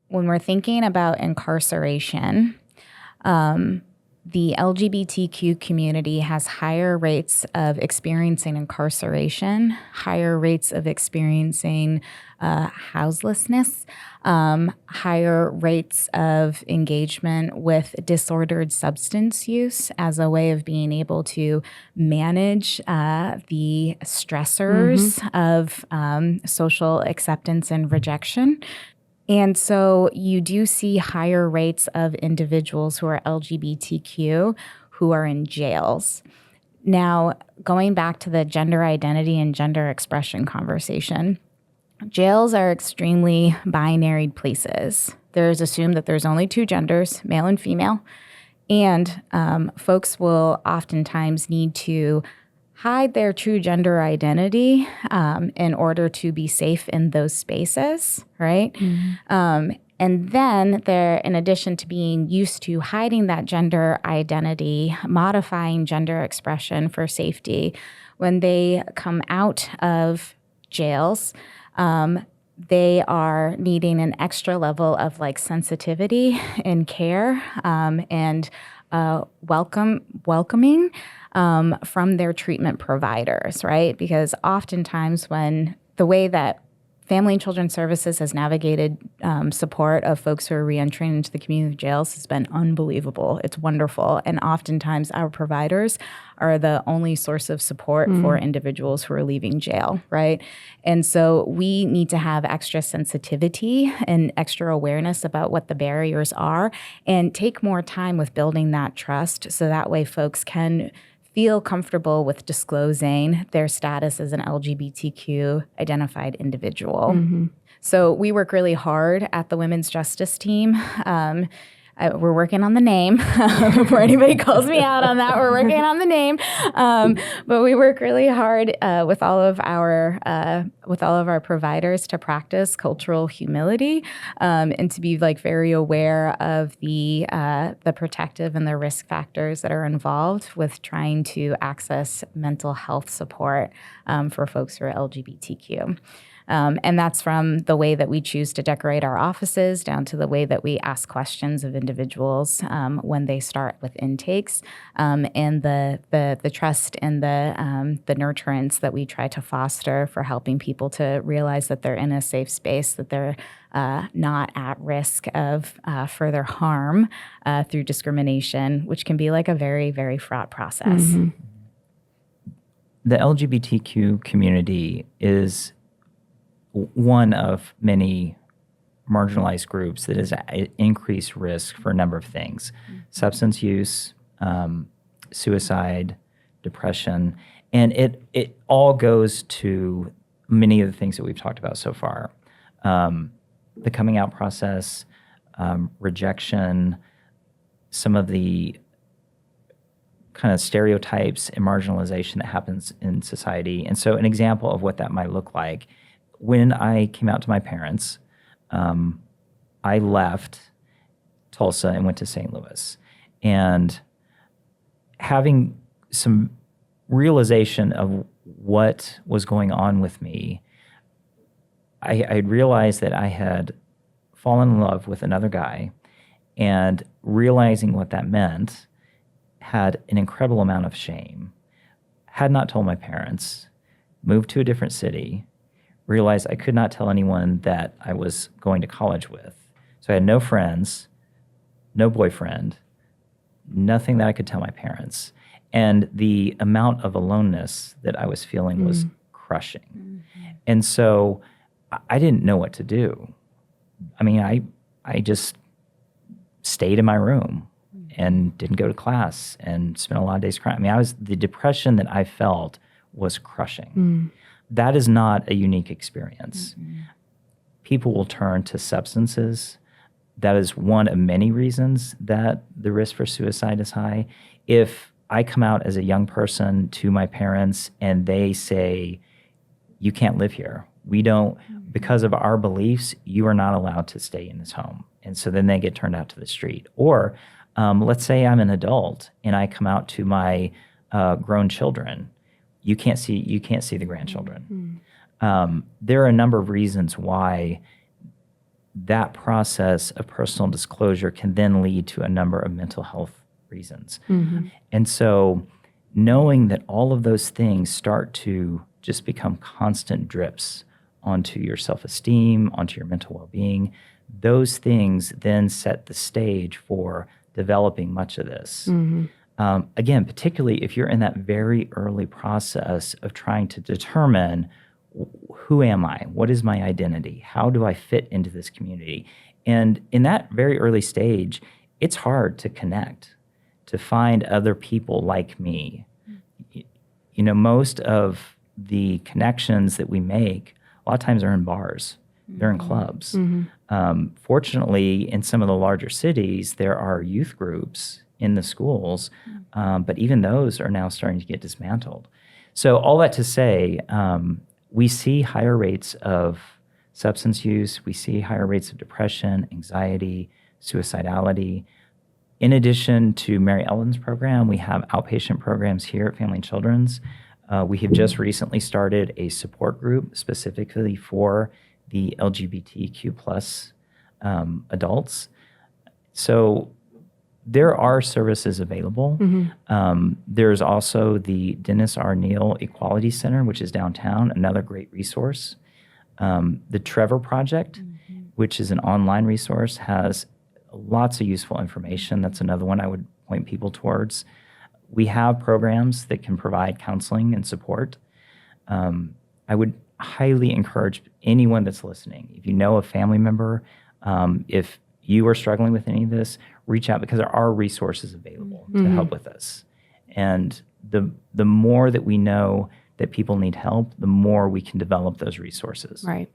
when we're thinking about incarceration, the LGBTQ community has higher rates of experiencing incarceration, higher rates of experiencing houselessness, higher rates of engagement with disordered substance use as a way of being able to manage the stressors of social acceptance and rejection. And so you do see higher rates of individuals who are LGBTQ who are in jails. Now, going back to the gender identity and gender expression conversation, jails are extremely binary places. There's assumed that there's only two genders, male and female, and folks will oftentimes need to hide their true gender identity in order to be safe in those spaces, right? And then they're, in addition to being used to hiding that gender identity, modifying gender expression for safety, when they come out of jails, they are needing an extra level of like sensitivity and care and welcoming from their treatment providers, right? Because oftentimes when the way that Family and Children's Services has navigated support of folks who are reentering into the community jails has been unbelievable. It's wonderful. And oftentimes our providers are the only source of support for individuals who are leaving jail, right? And so we need to have extra sensitivity and extra awareness about what the barriers are and take more time with building that trust so that way folks can feel comfortable with disclosing their status as an LGBTQ identified individual. So we work really hard at the Women's Justice Team. We're working on the name. Before anybody calls me out on that, we're working on the name. But we work really hard with all of our providers to practice cultural humility and to be like very aware of the protective and the risk factors that are involved with trying to access mental health support for folks who are LGBTQ. And that's from the way that we choose to decorate our offices down to the way that we ask questions of individuals when they start with intakes, and the trust and the nurturance that we try to foster for helping people to realize that they're in a safe space, that they're not at risk of further harm through discrimination, which can be like a very, very fraught process. The LGBTQ community is one of many marginalized groups that is at increased risk for a number of things: substance use, suicide, depression, and it all goes to many of the things that we've talked about so far. The coming out process, rejection, some of the kind of stereotypes and marginalization that happens in society. And so an example of what that might look like: when I came out to my parents, I left Tulsa and went to St. Louis. And having some realization of what was going on with me, I realized that I had fallen in love with another guy, and realizing what that meant had an incredible amount of shame. Had not told my parents, moved to a different city, realized I could not tell anyone that I was going to college with. So I had no friends, no boyfriend, nothing that I could tell my parents. And the amount of aloneness that I was feeling was crushing. And so I didn't know what to do. I mean, I just stayed in my room and didn't go to class and spent a lot of days crying. I mean, the depression that I felt was crushing. That is not a unique experience. People will turn to substances. That is one of many reasons that the risk for suicide is high. If I come out as a young person to my parents and they say, you can't live here, we don't, because of our beliefs, you are not allowed to stay in this home. And so then they get turned out to the street. Or let's say I'm an adult and I come out to my grown children. You can't see the grandchildren. There are a number of reasons why that process of personal disclosure can then lead to a number of mental health reasons. And so knowing that all of those things start to just become constant drips onto your self-esteem, onto your mental well-being, those things then set the stage for developing much of this. Again, particularly if you're in that very early process of trying to determine, who am I? What is my identity? How do I fit into this community? And in that very early stage, it's hard to connect, to find other people like me. You know, most of the connections that we make a lot of times are in bars, they're in clubs. Fortunately, in some of the larger cities, there are youth groups in the schools, but even those are now starting to get dismantled. So all that to say, we see higher rates of substance use, we see higher rates of depression, anxiety, suicidality. In addition to Mary Ellen's program, we have outpatient programs here at Family and Children's. We have just recently started a support group specifically for the LGBTQ plus adults. So there are services available. There's also the Dennis R. Neal Equality Center, which is downtown, another great resource. The Trevor Project, which is an online resource, has lots of useful information. That's another one I would point people towards. We have programs that can provide counseling and support. I would highly encourage anyone that's listening, if you know a family member, if you are struggling with any of this, reach out, because there are resources available to help with this. And the more that we know that people need help, the more we can develop those resources. Right.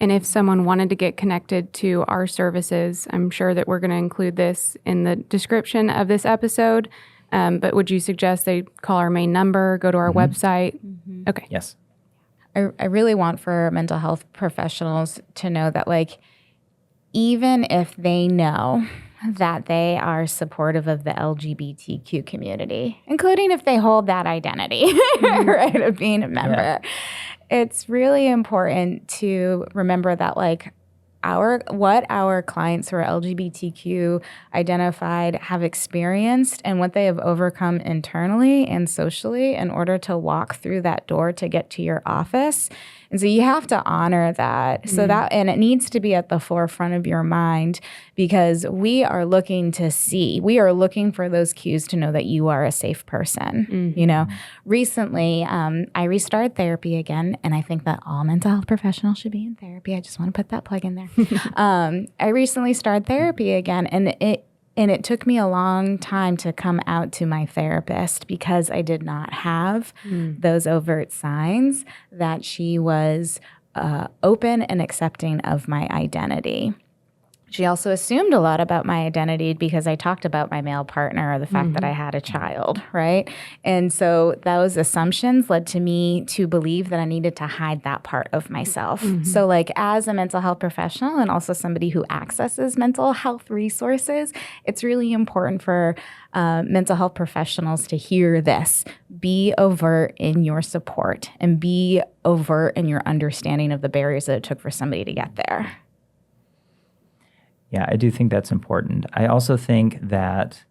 And if someone wanted to get connected to our services, I'm sure that we're going to include this in the description of this episode. But would you suggest they call our main number, go to our website? Okay. Yes. I really want for mental health professionals to know that, like, even if they know that they are supportive of the LGBTQ community, including if they hold that identity, right, of being a member, it's really important to remember that, like, what our clients who are LGBTQ identified have experienced and what they have overcome internally and socially in order to walk through that door to get to your office. And so you have to honor that. So that, and it needs to be at the forefront of your mind, because we are looking for those cues to know that you are a safe person. You know, recently I restarted therapy again, and I think that all mental health professionals should be in therapy. I just want to put that plug in there. I recently started therapy again, and it took me a long time to come out to my therapist, because I did not have those overt signs that she was open and accepting of my identity. She also assumed a lot about my identity because I talked about my male partner or the fact that I had a child, right? And so those assumptions led to me to believe that I needed to hide that part of myself. So, like, as a mental health professional and also somebody who accesses mental health resources, it's really important for mental health professionals to hear this. Be overt in your support and be overt in your understanding of the barriers that it took for somebody to get there. Yeah, I do think that's important. I also think that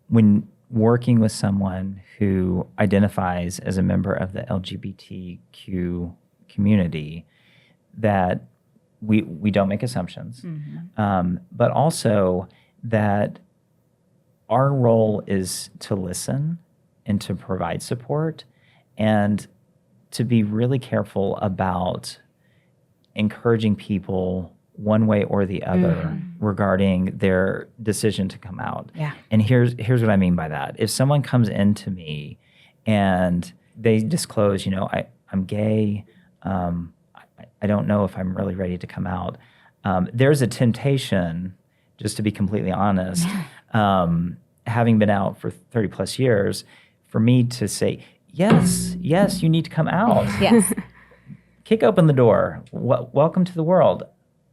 when working with someone who identifies as a member of the LGBTQ community, that we don't make assumptions, but also that our role is to listen and to provide support, and to be really careful about encouraging people one way or the other regarding their decision to come out. Yeah. And here's what I mean by that. If someone comes into me and they disclose, I'm gay, I don't know if I'm really ready to come out, there's a temptation, just to be completely honest, having been out for 30 plus years, for me to say, yes, you need to come out. Yes. Kick open the door. Welcome to the world.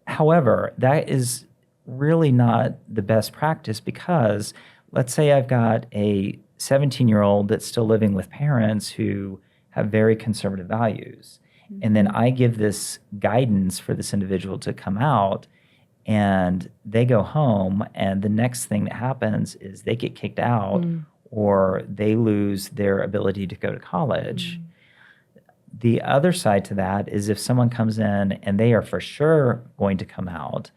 However, that is really not the best practice, because let's say I've got a 17-year-old that's still living with parents who have very conservative values, And then I give this guidance for this individual to come out, and they go home, and the next thing that happens is they get kicked out or they lose their ability to go to college. The other side to that is if someone comes in and they are for sure going to come out,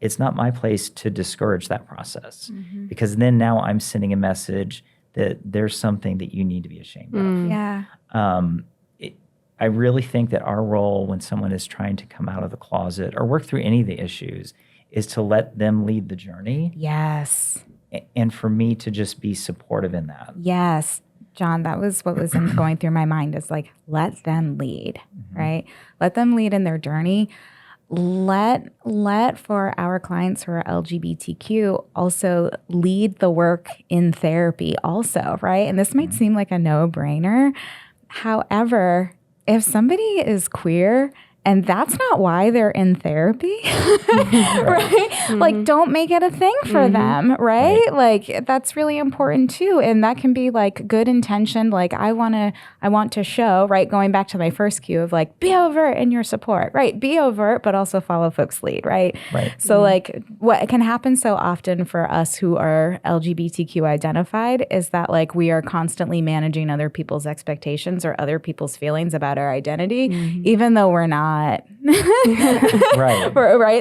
it's not my place to discourage that process, because then now I'm sending a message that there's something that you need to be ashamed of. Yeah. I really think that our role when someone is trying to come out of the closet or work through any of the issues is to let them lead the journey. Yes. And for me to just be supportive in that. Yes. John, that was what was going through my mind, is like, let them lead, right? Let them lead in their journey. Let for our clients who are LGBTQ also lead the work in therapy also, right? And this might seem like a no-brainer. However, if somebody is queer and that's not why they're in therapy, right? Like, don't make it a thing for them, right? Like, that's really important too. And that can be like good intention. Like, I want to show, right? Going back to my first cue of like, be overt in your support, right? Be overt, but also follow folks' lead, right? So like, what can happen so often for us who are LGBTQ identified is that like we are constantly managing other people's expectations or other people's feelings about our identity, even though we're not. Right.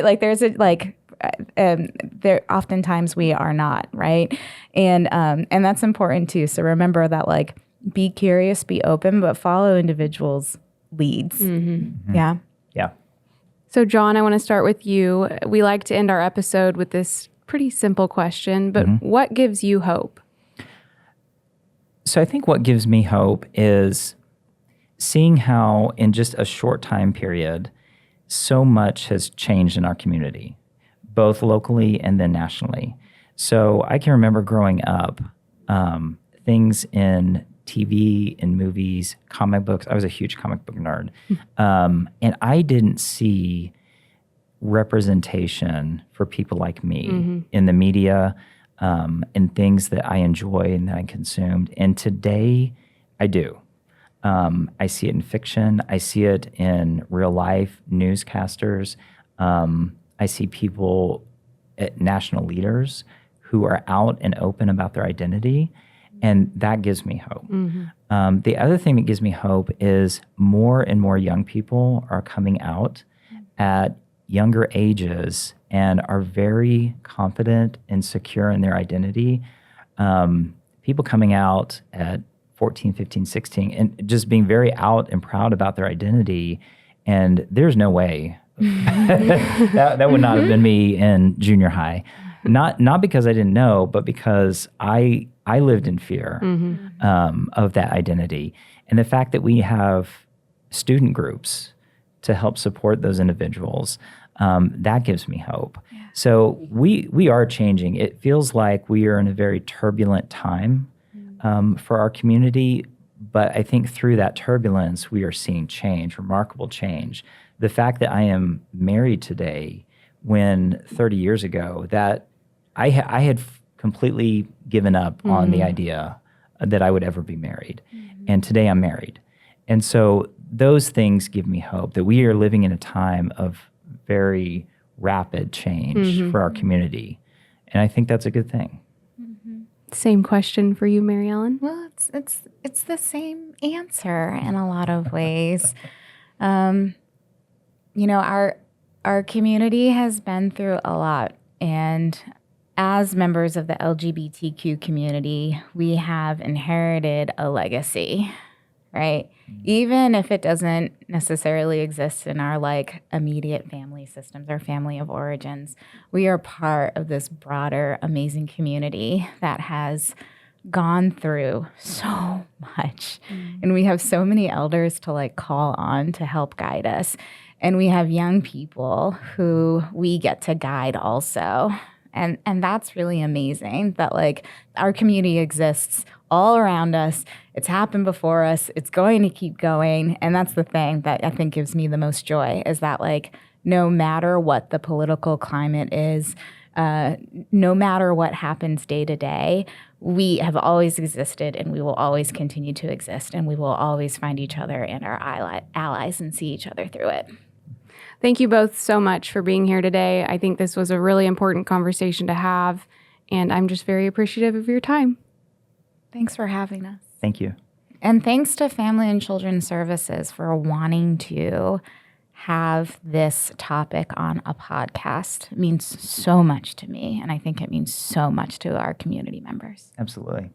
Like there's there oftentimes we are not, right? And that's important too. So remember that, like, be curious, be open, but follow individuals' leads. Yeah. Yeah. So John, I want to start with you. We like to end our episode with this pretty simple question, but what gives you hope? So I think what gives me hope is seeing how in just a short time period, so much has changed in our community, both locally and then nationally. So I can remember growing up, things in TV, in movies, comic books. I was a huge comic book nerd. And I didn't see representation for people like me in the media, in things that I enjoy and that I consumed. And today I do. I see it in fiction. I see it in real life newscasters. I see people, national leaders, who are out and open about their identity, and that gives me hope. The other thing that gives me hope is more and more young people are coming out at younger ages and are very confident and secure in their identity. People coming out at 14, 15, 16, and just being very out and proud about their identity. And there's no way that would not have been me in junior high. Not because I didn't know, but because I lived in fear of that identity. And the fact that we have student groups to help support those individuals, that gives me hope. Yeah. So we are changing. It feels like we are in a very turbulent time for our community, but I think through that turbulence, we are seeing change, remarkable change. The fact that I am married today, when 30 years ago, that I had completely given up on the idea that I would ever be married. And today I'm married. And so those things give me hope that we are living in a time of very rapid change for our community. And I think that's a good thing. Same question for you, Mary Ellen. Well, it's the same answer in a lot of ways. Our community has been through a lot, and as members of the LGBTQ community, we have inherited a legacy, right? Even if it doesn't necessarily exist in our like immediate family systems or family of origins, we are part of this broader, amazing community that has gone through so much. And we have so many elders to like call on to help guide us. And we have young people who we get to guide also. And that's really amazing that like our community exists all around us. It's happened before us. It's going to keep going. And that's the thing that I think gives me the most joy, is that like no matter what the political climate is, no matter what happens day to day, we have always existed and we will always continue to exist, and we will always find each other and our allies and see each other through it. Thank you both so much for being here today. I think this was a really important conversation to have, and I'm just very appreciative of your time. Thanks for having us. Thank you. And thanks to Family and Children's Services for wanting to have this topic on a podcast. It means so much to me, and I think it means so much to our community members. Absolutely.